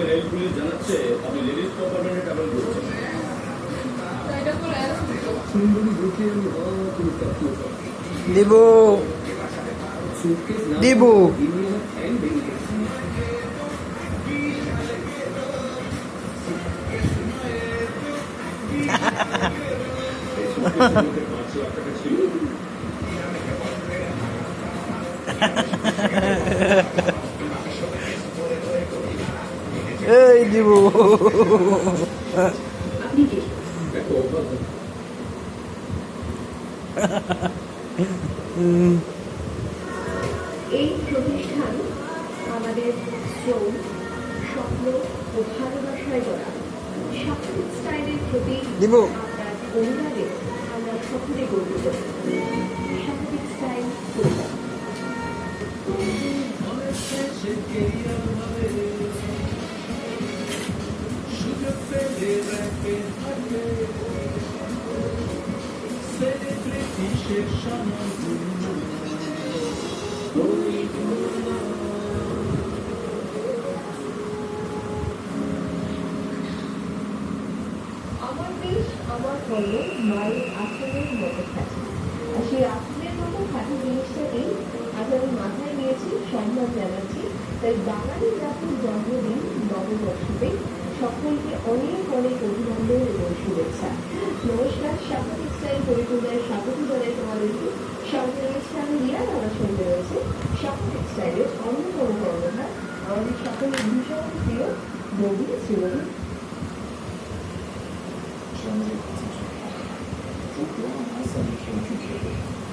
Rail police জানাচ্ছে আপনি ladies কম্পার্টমেন্টে travel করছেন। দেবো দেবো এই দিব এই প্রতিষ্ঠান আমাদের শ্রম, স্বপ্ন ও ভালোবাসায় গড়া। সাপ্তাহিক স্টাইলের প্রতি দিব আপনার অনুরাগে আমরা সকলে গর্বিত। সাপ্তাহিক স্টাইল আমার দেশ আমার পণ্য মায়ের আসনের মতো থাকে। আর সেই আসনের মতো খাঁটি জিনিসটাকেই আজ আমি মাথায় নিয়েছি, সম্মান জানাচ্ছি। তাই বাঙালি জাতির জন্মদিন নববর্ষতে সকলকে অনেক অনেক অভিনন্দন এবং শুভেচ্ছা। নমস্কার, সাপ্তাহিক স্টাইল পরিপূর্ণায় স্বাগত জানাই তোমাদেরকে। সঙ্গে রয়েছে আমি রিয়া, আমার সঙ্গে রয়েছে সাপ্তাহিক স্টাইলের অন্যতম কর্মধার আমাদের সকলের ভীষণ প্রিয় বৌদি শ্রীমতী这样的一个技术，如果让它算是全具贴的。